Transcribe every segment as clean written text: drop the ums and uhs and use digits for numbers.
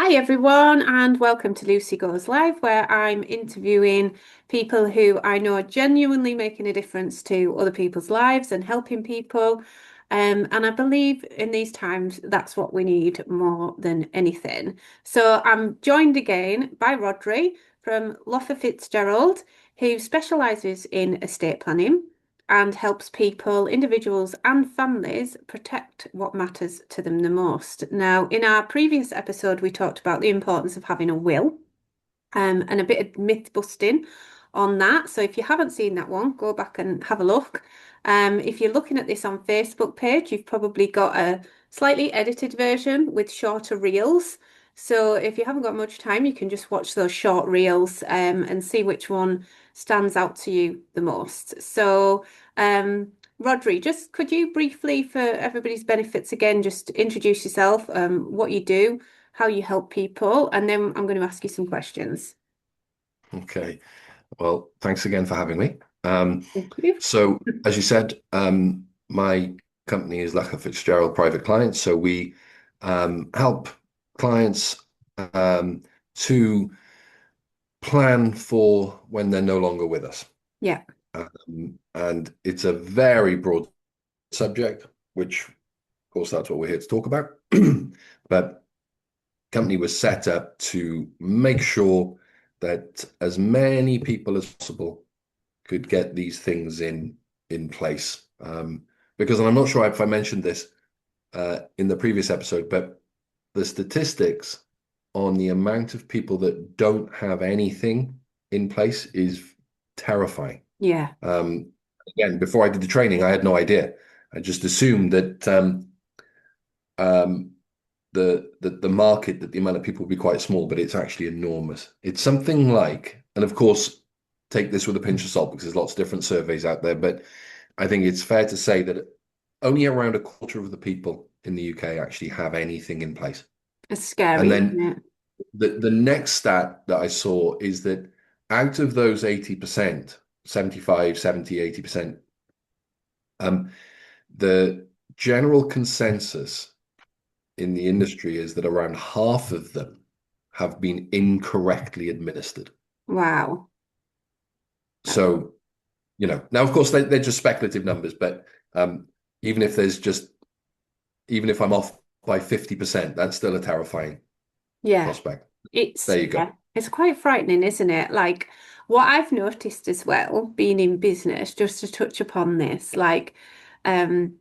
Hi, everyone, and welcome to Lucy Goes Live, where I'm interviewing people who I know are genuinely making a difference to other people's lives and helping people. And I believe in these times that's what we need more than anything. So I'm joined again by Rhodri from Lougher Fitzgerald, who specialises in estate planning and helps people, individuals, and families protect what matters to them the most. Now, in our previous episode, we talked about the importance of having a will, and a bit of myth busting on that. So if you haven't seen that one, go back and have a look. If you're looking at this on Facebook page, you've probably got a slightly edited version with shorter reels. So if you haven't got much time, you can just watch those short reels and see which one stands out to you the most. So, Rhodri, just could you briefly, for everybody's benefits again, just introduce yourself, what you do, how you help people, and then I'm going to ask you some questions. Okay. Well, thanks again for having me. Um, Thank you. so, as you said, my company is Lougher Fitzgerald Private Clients. So we help clients um, to plan for when they're no longer with us. Yeah. And it's a very broad subject, which, of course, that's what we're here to talk about. But company was set up to make sure that as many people as possible could get these things in place. Because and I'm not sure if I mentioned this in the previous episode, but the statistics on the amount of people that don't have anything in place is terrifying. Yeah. Um, Again, before I did the training, I had no idea. I just assumed that um, the market, that the amount of people would be quite small, but it's actually enormous. It's something like, and of course, take this with a pinch of salt because there's lots of different surveys out there, but I think it's fair to say that only around a quarter of the people in the UK actually have anything in place. It's And scary, isn't then it? the next stat that I saw is that out of those 80%, 75, 70, 80%, um, the general consensus in the industry is that around half of them have been incorrectly administered. Wow. That's So, now of course they're just speculative numbers, but um, even if there's just, even if I'm off by 50%, that's still a terrifying yeah. prospect. It's There you go. yeah. It's quite frightening, isn't it? Like what I've noticed as well, being in business, just to touch upon this, like um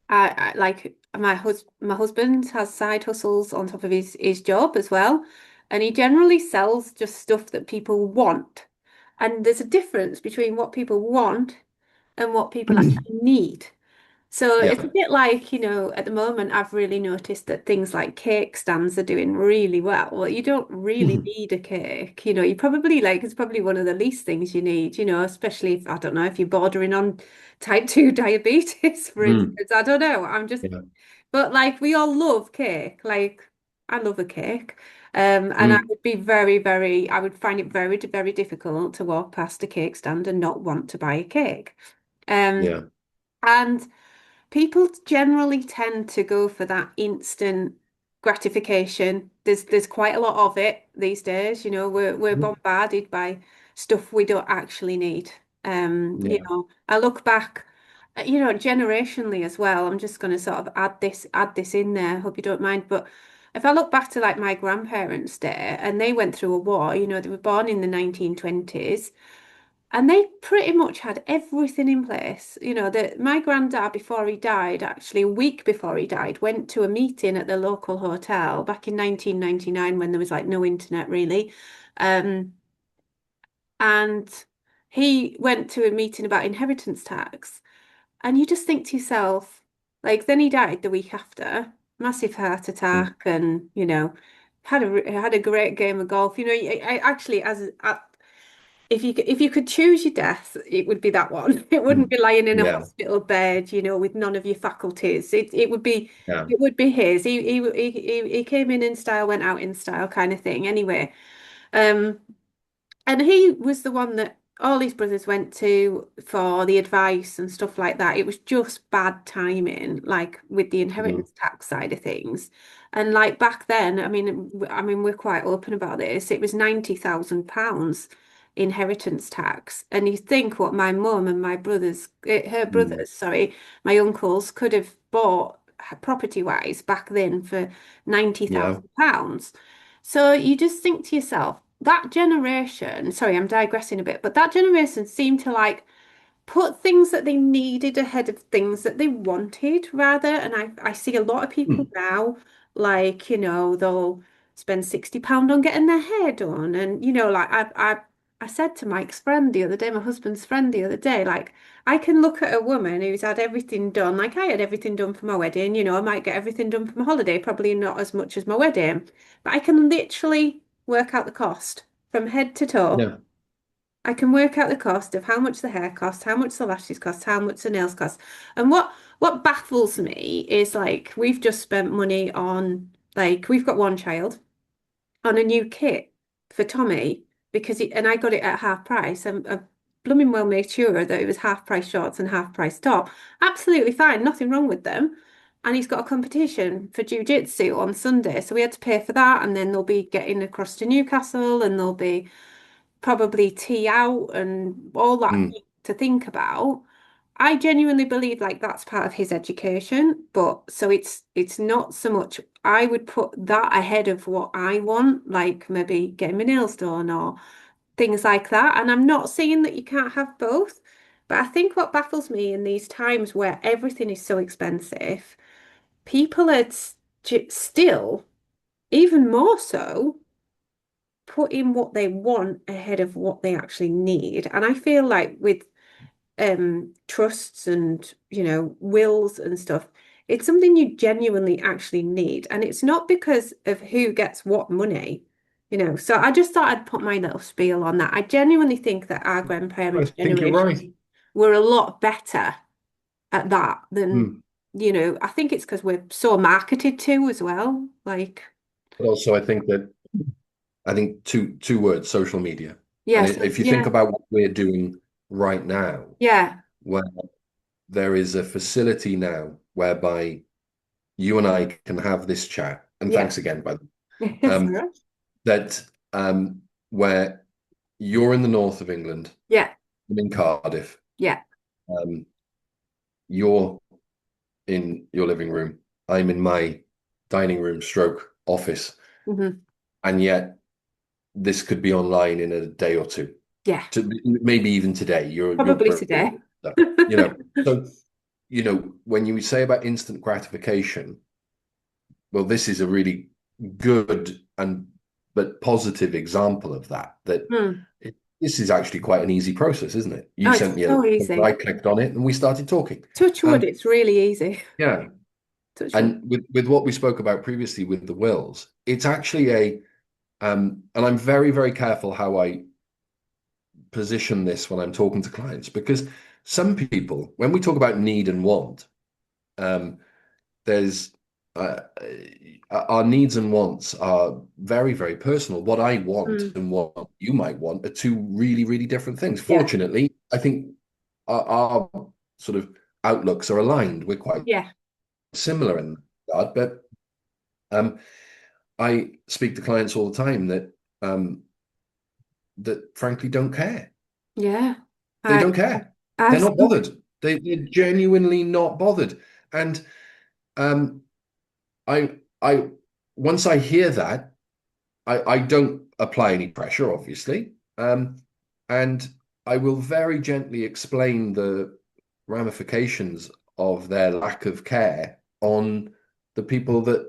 I like my husband has side hustles on top of his job as well, and he generally sells just stuff that people want. And there's a difference between what people want and what people actually need. So it's a Yeah. bit like, at the moment, I've really noticed that things like cake stands are doing really well. Well, you don't really Mhm. need a cake. You probably it's probably one of the least things you need, especially if, I don't know, if you're bordering on type 2 diabetes, for Mm. instance. I don't know. Yeah. But like we all love cake. Like I love a cake. And I Mm. would be very, very, I would find it very, very difficult to walk past a cake stand and not want to buy a cake. Um, Yeah. and people generally tend to go for that instant gratification. There's quite a lot of it these days. We're Mhm. bombarded by stuff we don't actually need. Yeah. I look back, generationally as well. I'm just going to sort of add this in there. Hope you don't mind, but if I look back to like my grandparents' day, and they went through a war, they were born in the 1920s. And they pretty much had everything in place. That my granddad, before he died, actually a week before he died, went to a meeting at the local hotel back in 1999 when there was like no internet really. Um, and he went to a meeting about inheritance tax. And you just think to yourself, like, then he died the week after, massive heart Mm. attack, and had a great game of golf. I actually, if you could choose your death, it would be that one. It wouldn't Mm. be lying in a Yeah. hospital bed, with none of your faculties. It would be Yeah. it would be his. He came in style, went out in style, kind of thing. Anyway, um, and he was the one that all his brothers went to for the advice and stuff like that. It was just bad timing, like with the Mm. inheritance tax side of things. And like back then, I mean, we're quite open about this. It was £90,000 inheritance tax, and you think what my mum and my brothers, her Mm. brothers, sorry, my uncles could have bought property wise back then for ninety Yeah. thousand pounds. So you just think to yourself, that generation, sorry, I'm digressing a bit, but that generation seemed to like put things that they needed ahead of things that they wanted rather. And I see a lot of people Mm. now, like, they'll spend £60 on getting their hair done. And, like I said to Mike's friend the other day, my husband's friend the other day, like, I can look at a woman who's had everything done, like I had everything done for my wedding, I might get everything done for my holiday, probably not as much as my wedding, but I can literally work out the cost from head to toe. Yeah. I can work out the cost of how much the hair costs, how much the lashes cost, how much the nails cost. And what baffles me is like we've just spent money on like we've got one child on a new kit for Tommy and I got it at half price. I blooming well made sure that it was half price shorts and half price top. Absolutely fine, nothing wrong with them. And he's got a competition for jiu-jitsu on Sunday. So we had to pay for that. And then they'll be getting across to Newcastle and they'll be probably tea out and all that Mm. to think about. I genuinely believe like that's part of his education, but so it's not so much I would put that ahead of what I want, like maybe getting my nails done or things like that. And I'm not saying that you can't have both, but I think what baffles me in these times where everything is so expensive, people are still, even more so, putting what they want ahead of what they actually need. And I feel like with trusts and wills and stuff, it's something you genuinely actually need. And it's not because of who gets what money. So I just thought I'd put my little spiel on that. I genuinely think that our I grandparents' think you're generation right. were a lot better at that than, Mm. I think it's because we're so marketed to as well. Like, But also, I think two words: social media. And yeah, so if you think yeah, about what we're doing right now, yeah, where there is a facility now whereby you and I can have this chat, and yeah. thanks again, by the way, Sarah? that where you're in the north of England, Yeah, I'm in Cardiff, yeah. um, you're in your living room, I'm in my dining room stroke office, Hmm. and yet this could be online in a day or two, Yeah, to maybe even today. You're probably brilliant, today. you know. So when you say about instant gratification, well, this is a really good and but positive example of that. Hmm. This is actually quite an easy process, isn't it? You Oh, sent it's me a so link, I easy. clicked on it, and we started talking. Touch wood, Um, it's really easy. yeah, Touch wood. and with what we spoke about previously with the wills, it's actually and I'm very, very careful how I position this when I'm talking to clients because some people, when we talk about need and want, um, there's our needs and wants are very, very personal. What I want Hmm. and what you might want are two really, really different things. Yeah, Fortunately, I think our sort of outlooks are aligned. We're quite yeah, similar in that regard, but um, I speak to clients all the time um, that frankly don't care. yeah. They I don't care. They're I've not bothered. They're genuinely not bothered. And um, I once I hear that, I don't apply any pressure, obviously. And I will very gently explain the ramifications of their lack of care on the people that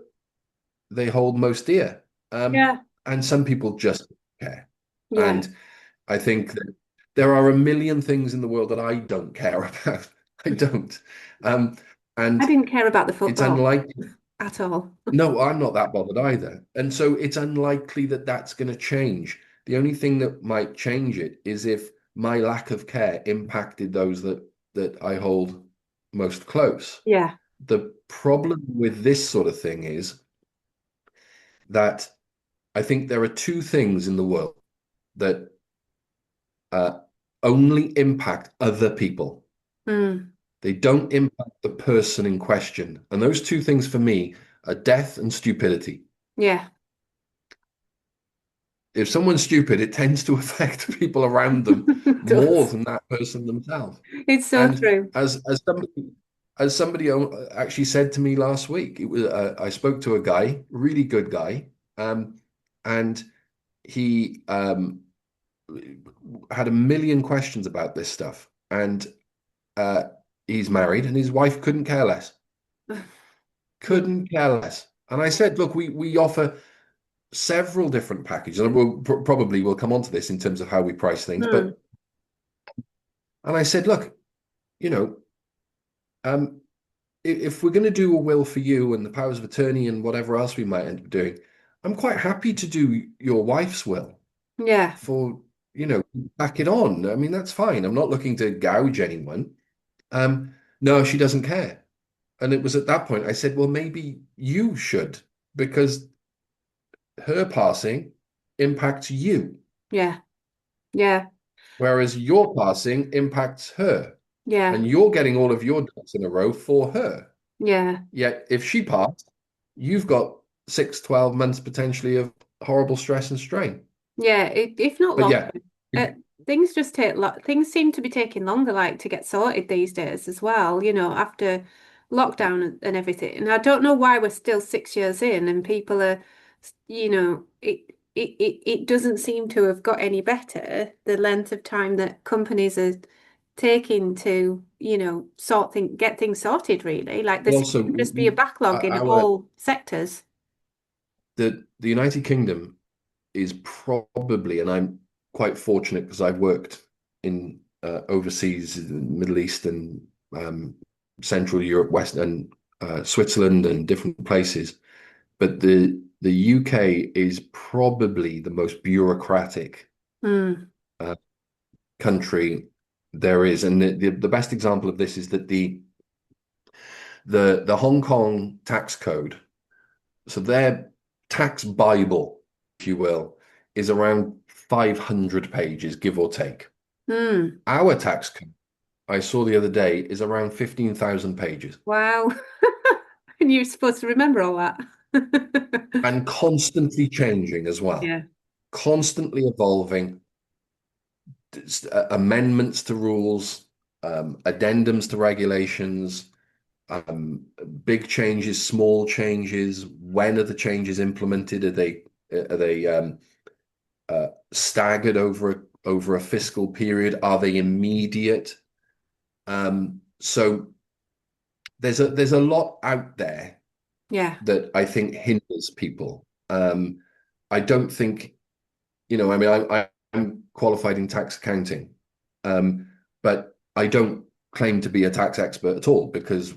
they hold most dear. yeah, And some people just care. yeah. And I think that there are a million things in the world that I don't care about. I don't. Um, I and didn't care about the it's football unlikely. at all. No, I'm not that bothered either. And so it's unlikely that that's going to change. The only thing that might change it is if my lack of care impacted those that I hold most close. Yeah, The problem with this sort of thing is that I think there are two things in the world that only impact other people. Mm. They don't impact the person in question. And those two things for me are death and stupidity. Yeah. If someone's stupid, it tends to affect people around them It more does. than that person themselves. It's so And true. as somebody actually said to me last week, it was I spoke to a guy, really good guy, and he had a million questions about this stuff, and uh, he's married, and his wife couldn't care less, Mm. couldn't care less. And I said, look, we offer several different packages, and probably we'll come on to this in terms of how we price things, Mm. but and I said, look, you know, um, if we're going to do a will for you and the powers of attorney and whatever else we might end up doing, I'm quite happy to do your wife's will Yeah. for, back it on. I mean, that's fine. I'm not looking to gouge anyone. Um, no, she doesn't care. And it was at that point I said, well, maybe you should, because her passing impacts you, Yeah. Yeah. whereas your passing impacts her. Yeah. And you're getting all of your ducks in a row for her. Yeah. Yet if she passed, you've got 6, 12 months potentially of horrible stress and strain. Yeah. If not But longer. yeah, Uh, things just take things seem to be taking longer, like to get sorted these days as well, after lockdown and everything. And I don't know why we're still 6 years in and people are, it doesn't seem to have got any better, the length of time that companies are taking to, get things sorted, really. Like there seems also to just be a backlog in our all sectors. the United Kingdom is probably, and I'm quite fortunate because I've worked in overseas, in the Middle East and um, Central Europe, West and Switzerland and different places. But the UK is probably the most bureaucratic Mm, uh, country there is, and the best example of this is that the Hong Kong tax code, so their tax Bible, if you will, is around 500 pages, give or take. mm. Our tax code, I saw the other day, is around 15,000 pages Wow. And you're supposed to remember all that. and constantly changing as well, Yeah. constantly evolving, amendments to rules, addendums to regulations, um, big changes, small changes. When are the changes implemented? Are they staggered over a fiscal period? Are they immediate? So there's a lot out there Yeah. that I think hinders people. I don't think, I mean, I'm qualified in tax accounting, but I don't claim to be a tax expert at all because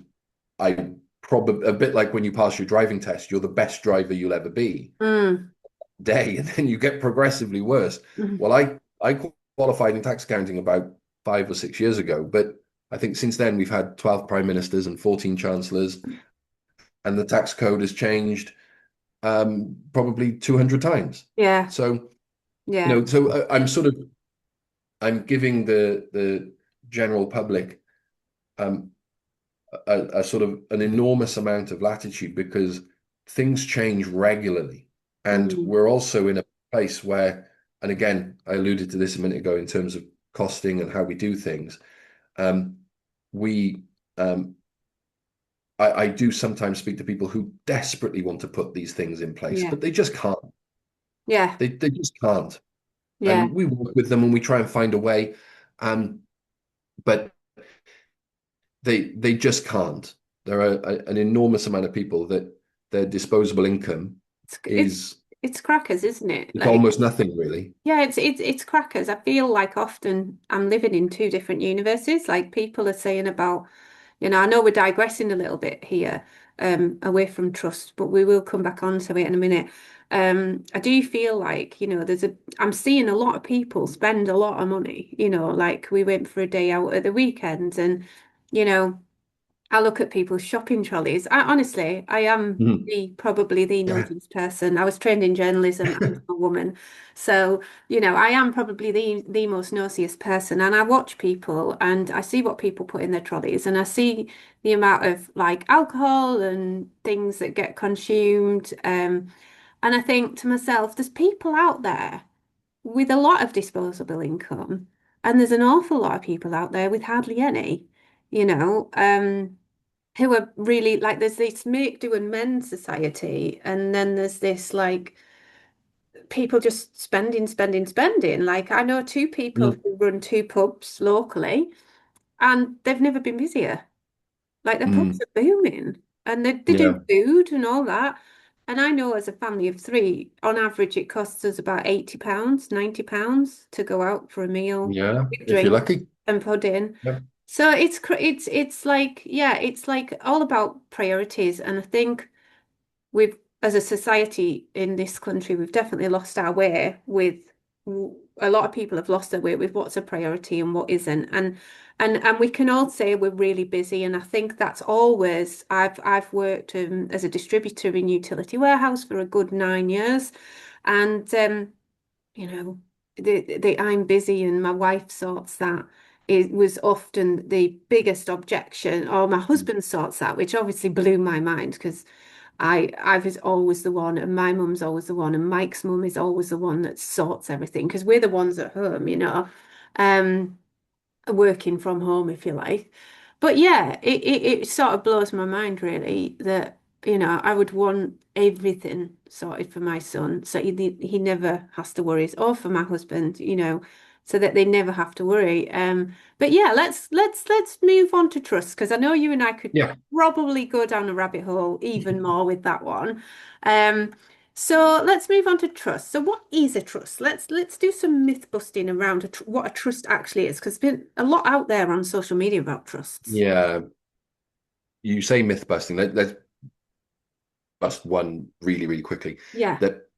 I probably, a bit like when you pass your driving test, you're the best driver you'll ever be Mm. day, and then you get progressively worse. Mm. Well, I qualified in tax accounting about 5 or 6 years ago, but I think since then we've had 12 prime ministers and 14 chancellors, and the tax code has changed probably 200 times. Yeah. So, Yeah. I'm giving the general public um, a sort of an enormous amount of latitude because things change regularly. And Mm. we're also in a place where, and again, I alluded to this a minute ago in terms of costing and how we do things. Um, we, um, I do sometimes speak to people who desperately want to put these things in place, Yeah. but they just can't. Yeah. They just can't. Yeah. And we work with them and we try and find a way. But they just can't. There are an enormous amount of people that their disposable income It's is it's crackers, isn't it? it's Like, almost nothing really. yeah, it's crackers. I feel like often I'm living in two different universes. Like people are saying about, I know we're digressing a little bit here, away from trust, but we will come back on to it in a minute. I do feel like, I'm seeing a lot of people spend a lot of money, like we went for a day out at the weekend and, you know, I look at people's shopping trolleys. I honestly, I am Mhm. probably the Yeah. nosiest person. I was trained in journalism. I'm a woman, so I am probably the most nosiest person. And I watch people, and I see what people put in their trolleys, and I see the amount of like alcohol and things that get consumed. And I think to myself, there's people out there with a lot of disposable income, and there's an awful lot of people out there with hardly any. You know. Who are really like there's this make do and mend society, and then there's this like people just spending, spending, spending. Like I know two people Mm. who run two pubs locally, and they've never been busier. Like their pubs Mm. are booming, and they do Yeah. food and all that. And I know as a family of three, on average, it costs us about £80, £90 to go out for a meal Yeah. with If you're drinks lucky. and pudding. Yeah. So it's like yeah, it's like all about priorities, and I think we've as a society in this country we've definitely lost our way with a lot of people have lost their way with what's a priority and what isn't, and we can all say we're really busy, and I think that's always I've worked as a distributor in utility warehouse for a good 9 years, and you know, the I'm busy and my wife sorts that. It was often the biggest objection, or my husband sorts that, which obviously blew my mind because I was always the one, and my mum's always the one, and Mike's mum is always the one that sorts everything because we're the ones at home. Um, working from home, if you like. But yeah, it sort of blows my mind really that, I would want everything sorted for my son so he never has to worry, or for my husband, so that they never have to worry. But yeah, let's move on to trust because I know you and I could Yeah. probably go down a rabbit hole even more with that one. Um, so let's move on to trust. So what is a trust? Let's do some myth busting around what a trust actually is, because there's been a lot out there on social media about trusts. Yeah. You say myth busting. Let's bust one really, really quickly. Yeah, That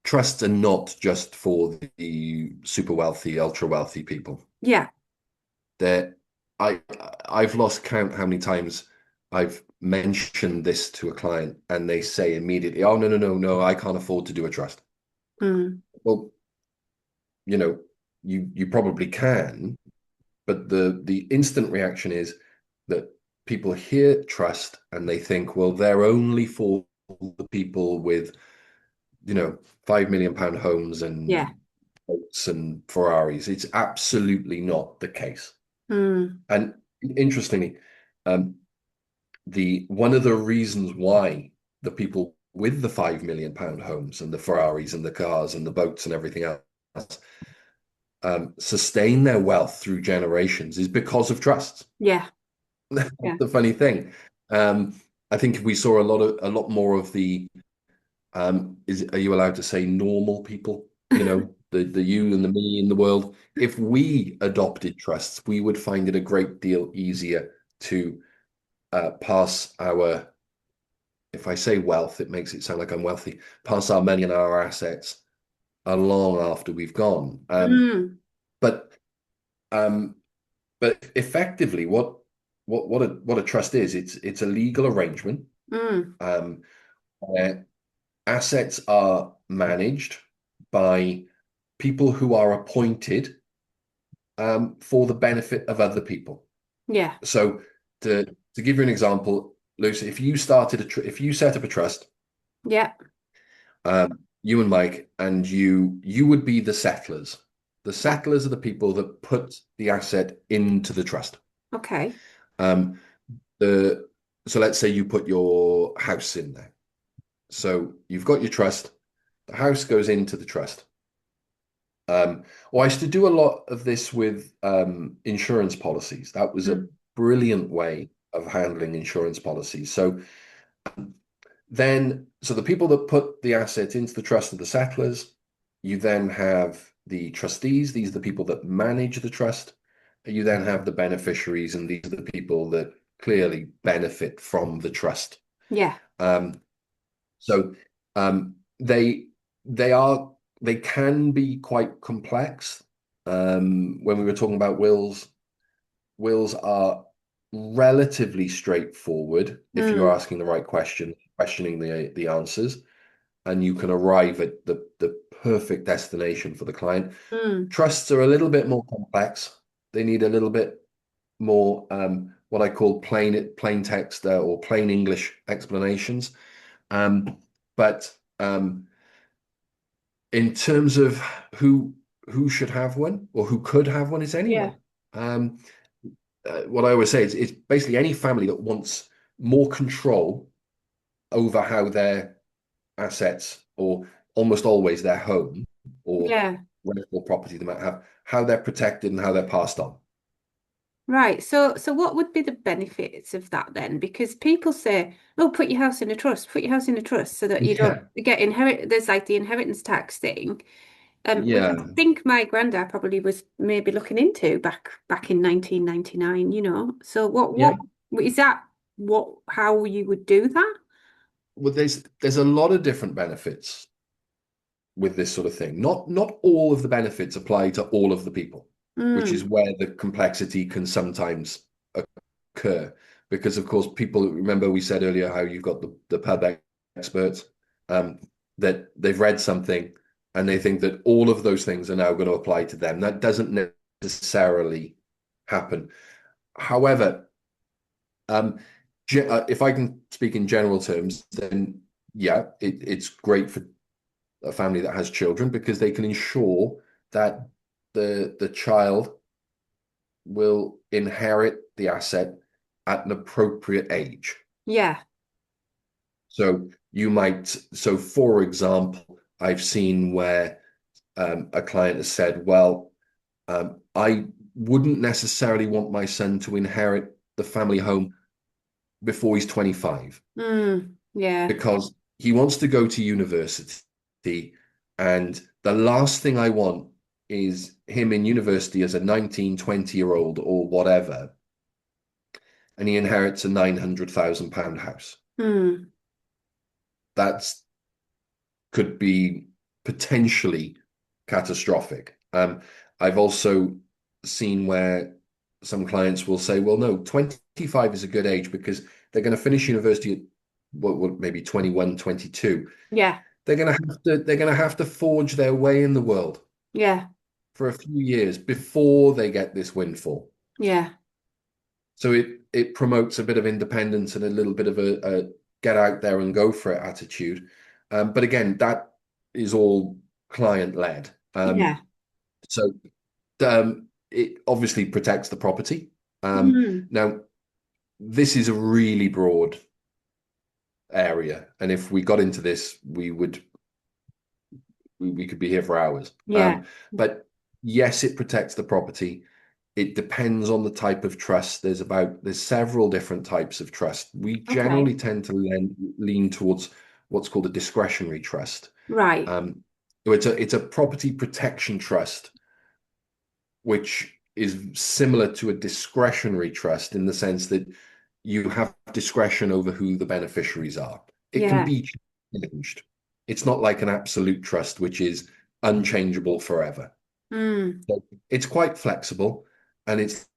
trusts are not just for the super wealthy, ultra wealthy people. yeah. They're, I I've lost count how many times I've mentioned this to a client and they say immediately, "Oh, no, no, no, no, I can't afford to do a trust." Mm, Well, you know, you probably can, but the instant reaction is that people hear trust and they think, well, they're only for the people with, £5 million homes yeah. and boats and Ferraris. It's absolutely not the case. Mm, And interestingly, um, the one of the reasons why the people with the £5 million homes and the Ferraris and the cars and the boats and everything else sustain their wealth through generations is because of trusts. yeah, That's yeah. the funny thing. Um, I think if we saw a lot more of the are you allowed to say normal people? The you and the me in the world. If we adopted trusts, we would find it a great deal easier to pass our, if I say wealth, it makes it sound like I'm wealthy, pass our money and our assets along after we've gone. Mm, But um, but effectively, what a trust is, it's a legal arrangement mm, um, where assets are managed by people who are appointed for the benefit of other people. yeah, So to give you an example, Lucy, if you set up a trust, yeah. you and Mike, and you would be the settlers. The Yeah. settlers are the people that put the asset into the trust. Okay. Um, the so let's say you put your house in there. So you've got your trust. The house goes into the trust. Well, I used to do a lot of this with insurance policies. That was a Mm, brilliant way of handling insurance policies. So the people that put the asset into the trust are the settlers. You then have the trustees. These are the people that manage the trust. You then have the beneficiaries, and these are the people that clearly benefit from the trust. yeah. Um, so they they are they can be quite complex. When we were talking about wills are. relatively straightforward if you're Mm, asking the right question, questioning the answers, and you can arrive at the perfect destination for the client. mm, Trusts are a little bit more complex. They need a little bit more what I call plain text or plain English explanations. Um, but in terms of who should have one or who could have one, is yeah, anyone. Um, what I always say is it's basically any family that wants more control over how their assets, or almost always their home or yeah. rental property they might have, how they're protected and how they're passed on. Right. So what would be the benefits of that then? Because people say, "Oh, put your house in a trust, put your house in a trust so that you don't Yeah, get inherit." There's like the inheritance tax thing, which I yeah, think my granddad probably was maybe looking into back in 1999, you know. So what yeah. is that what how you would do that? Well, there's a lot of different benefits with this sort of thing. Not all of the benefits apply to all of the people, which is Mm, where the complexity can sometimes occur. Because of course, people remember we said earlier how you've got the pub experts um, that they've read something and they think that all of those things are now going to apply to them. That doesn't necessarily happen. However, um, if I can speak in general terms, then yeah, it's great for a family that has children because they can ensure that the child will inherit the asset at an appropriate age. yeah. So so for example, I've seen where a client has said, well, I wouldn't necessarily want my son to inherit the family home before he's 25 Mm, yeah. because he wants to go to university. And the last thing I want is him in university as a 19, 20-year-old or whatever, and he inherits a £900,000 house. Mm, That's could be potentially catastrophic. I've also seen where some clients will say, well, no, 25 is a good age because they're going to finish university at maybe 21, 22. yeah. They're going to have to forge their way in the world Yeah. for a few years before they get this windfall. Yeah. So it promotes a bit of independence and a little bit of a get out there and go for it attitude. But again, that is all client led. Yeah. So it obviously protects the property. Mm, Now, this is a really broad area, and if we got into this, we could be here for hours. yeah. But yes, it protects the property. It depends on the type of trust. There's several different types of trust. We Okay. generally tend to lean towards what's called a discretionary trust. Right. So it's a property protection trust, which is similar to a discretionary trust in the sense that you have discretion over who the beneficiaries are. It can Yeah. be changed. It's not like an absolute trust, which is unchangeable forever. Mm, So it's quite flexible and it's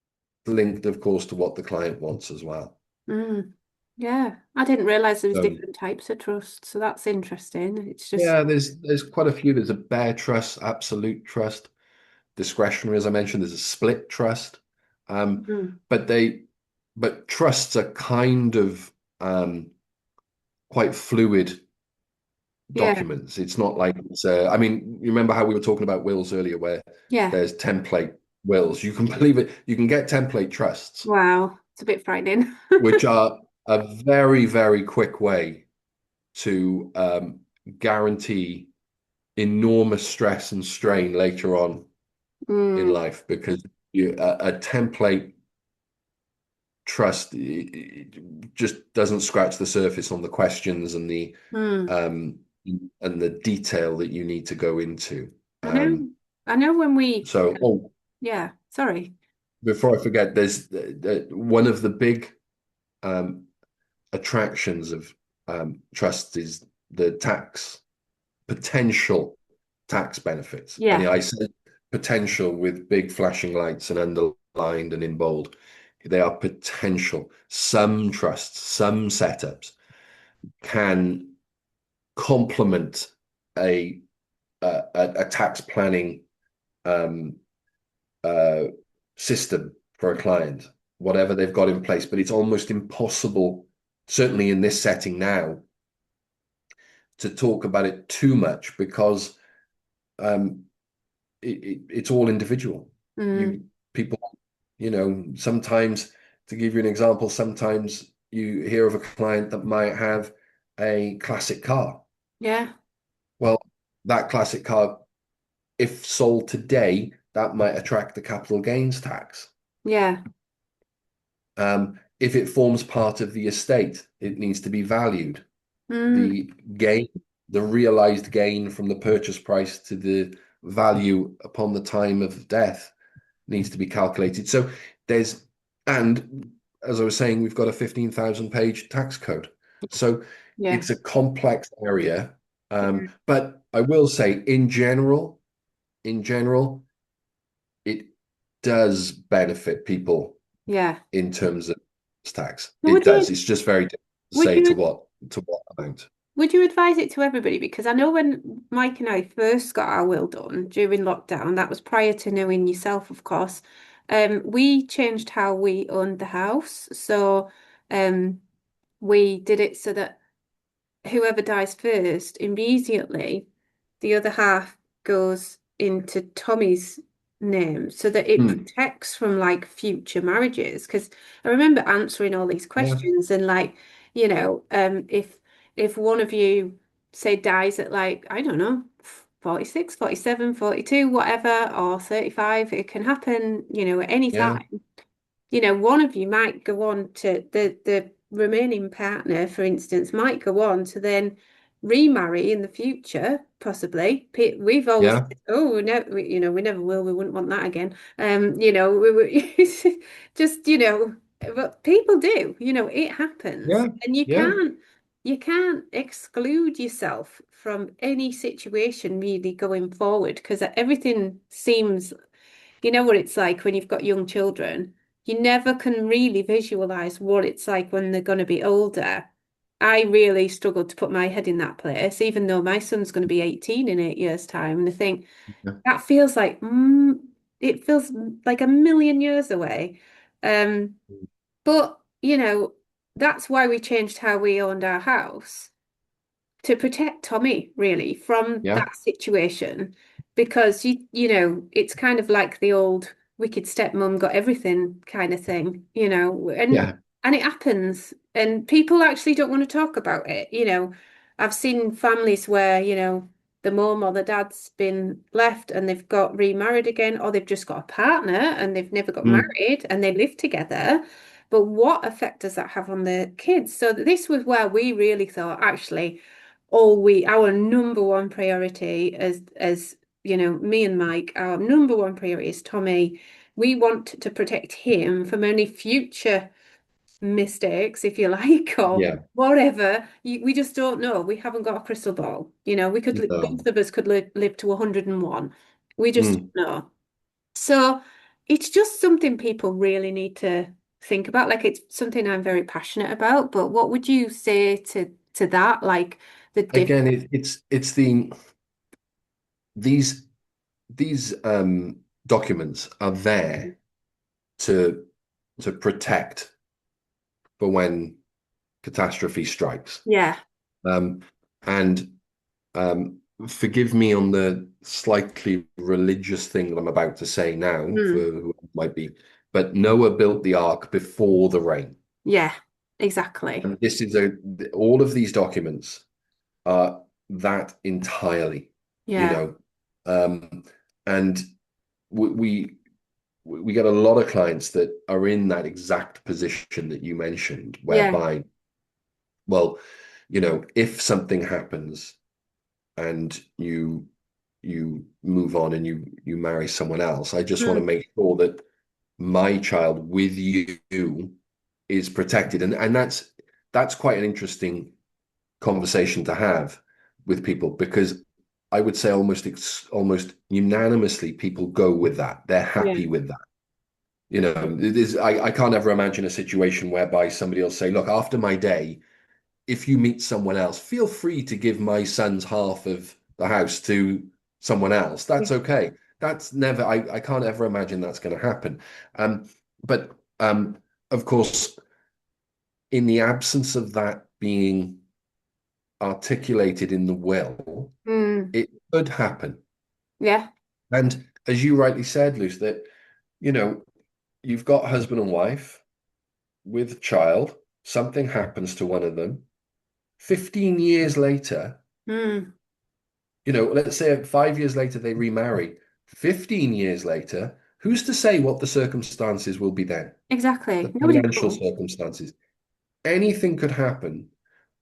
linked, of course, to what the client wants as well. mm. Yeah. I didn't realize there was So different types of trust, so that's interesting. It's just yeah, there's quite a few. There's a bare trust, absolute trust, discretionary, as I mentioned. There's a split trust, um, mm, but trusts are kind of quite fluid yeah. documents. It's not like I mean, you remember how we were talking about wills earlier, where Yeah. there's template wills. You can believe it. You can get template trusts, Wow. It's a bit frightening. which are a very, very quick way to guarantee enormous stress and strain later on in Mm, life because a template trust just doesn't scratch the surface on the questions mm. um, and the detail that you need to go into. I know. I know when we So, yeah, sorry. before I forget, there's one of the big um, attractions of trusts is the potential tax benefits. And Yeah. I said potential with big flashing lights and underlined and in bold. They are potential. Some trusts, some setups can complement a a tax planning um, uh, system for a client, whatever they've got in place. But it's almost impossible, certainly in this setting now, to talk about it too much because um, it's all individual. You Mm. people, sometimes to give you an example, sometimes you hear of a client that might have a classic car. Yeah. Well, that classic car, if sold today, that might attract the capital gains tax. Yeah. If it forms part of the estate, it needs to be valued. Mm. The gain, the realized gain from the purchase price to the value upon the time of death needs to be calculated. So there's, and as I was saying, we've got a 15,000 page tax code. So Yeah. it's a complex area. Yeah. But I will say, in general, it does benefit people Yeah. in terms of tax. So It does. It's just very difficult to would say to you what amount. would you advise it to everybody? Because I know when Mike and I first got our will done during lockdown, that was prior to knowing yourself, of course. We changed how we owned the house. So we did it so that whoever dies first, immediately the other half goes into Tommy's name so that it Hmm. protects from like future marriages. Because I remember answering all these Yeah. questions and like, if one of you say dies at like, I don't know, 46, 47, 42, whatever, or 35, it can happen, at any Yeah. time. One of you might go on to the remaining partner, for instance, might go on to then remarry in the future, possibly. We've always Yeah. said, oh, no, we never will. We wouldn't want that again. Just, but people do, it happens, Yeah. and you Yeah. can't exclude yourself from any situation really going forward because everything seems what it's like when you've got young children. You never can really visualize what it's like when they're going to be older. I really struggled to put my head in that place, even though my son's going to be 18 in 8 years' time. And I think Yeah. that feels like, it feels like a million years away. Um, but, that's why we changed how we owned our house to protect Tommy really from Yeah. that situation because it's kind of like the old wicked stepmom got everything kind of thing, Yeah. and it happens and people actually don't want to talk about it, I've seen families where, the mum or the dad's been left and they've got remarried again or they've just got a partner and they've never got Mm. married and they live together. But what effect does that have on the kids? So this was where we really thought, actually, our number one priority as me and Mike, our number one priority is Tommy. We want to protect him from any future mistakes, if you like, or Yeah. whatever. We just don't know. We haven't got a crystal ball. We could No. both of us could live to 101. We just Mm. don't know. So it's just something people really need to think about. Like it's something I'm very passionate about. But what would you say to that? Like the diff Again, it's these documents are there to protect for when catastrophe strikes. Yeah. Um, and forgive me on the slightly religious thing that I'm about to say now, for Mm. who it might be, but Noah built the ark before the rain. Yeah, exactly. And this is all of these documents are that entirely, you Yeah. know. Um, and we we get a lot of clients that are in that exact position that you mentioned, Yeah. whereby, well, if something happens and you move on and you marry someone else, I just want to Mm. make sure that my child with you is protected. And that's quite an interesting conversation to have with people because I would say almost unanimously people go with that. They're Yeah. happy with that. You know, it is, I can't ever imagine a situation whereby somebody will say, look, after my day, if you meet someone else, feel free to give my son's half of the house to someone else. Yeah. That's okay. That's never, I can't ever imagine that's going to happen. Um, but of course, in the absence of that being articulated in the will, Mm, it could happen. yeah. And as you rightly said, Luce, that, you know, you've got husband and wife with a child, something happens to one of them. 15 years later, Mm, let's say 5 years later they remarry. 15 years later, who's to say what the circumstances will be then? exactly. The Nobody financial knows. circumstances. Anything could happen,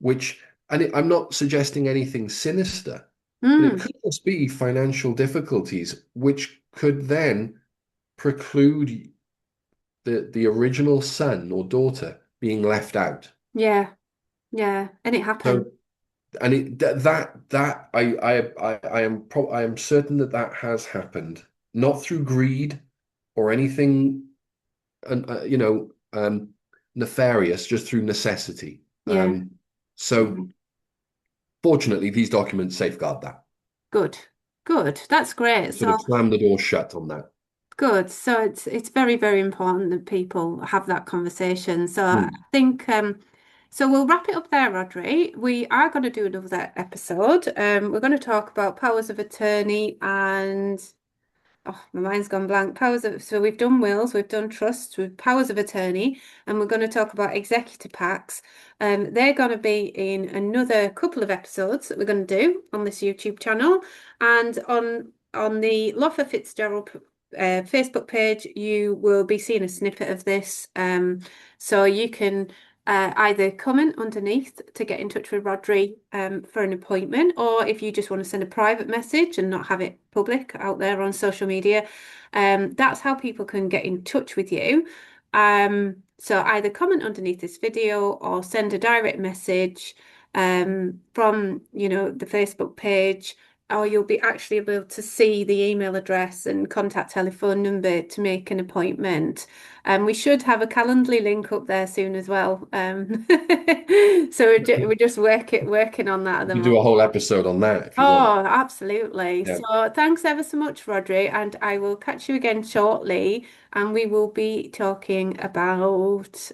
which, I'm not suggesting anything sinister, but it Mm, could just be financial difficulties, which could then preclude the original son or daughter being left out. yeah. Yeah. And it happened. So, and that I am certain that that has happened, not through greed or anything, nefarious, just through necessity. Yeah. So fortunately, these documents safeguard that. Good. Good. That's great. Sort of So slam the door shut on that. good. So it's very, very important that people have that conversation. So I Hmm. think so we'll wrap it up there, Rodri. We are going to do another episode. We're going to talk about powers of attorney and oh, my mind's gone blank. So we've done wills, we've done trusts, we've powers of attorney, and we're going to talk about executor packs. They're going to be in another couple of episodes that we're going to do on this YouTube channel, and on the Lougher Fitzgerald Facebook page, you will be seeing a snippet of this. So you can either comment underneath to get in touch with Rhodri for an appointment, or if you just want to send a private message and not have it public out there on social media, that's how people can get in touch with you. So either comment underneath this video or send a direct message from, the Facebook page, or you'll be actually able to see the email address and contact telephone number to make an appointment. We should have a Calendly link up there soon as well. So we're just working on that at We the could do moment. a whole episode on that if you want. Oh, absolutely. Yeah. So thanks ever so much, Rodri, and I will catch you again shortly, and we will be talking about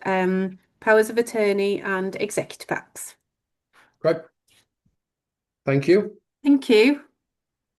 powers of attorney and executive acts. Great. Thank you. Thank you.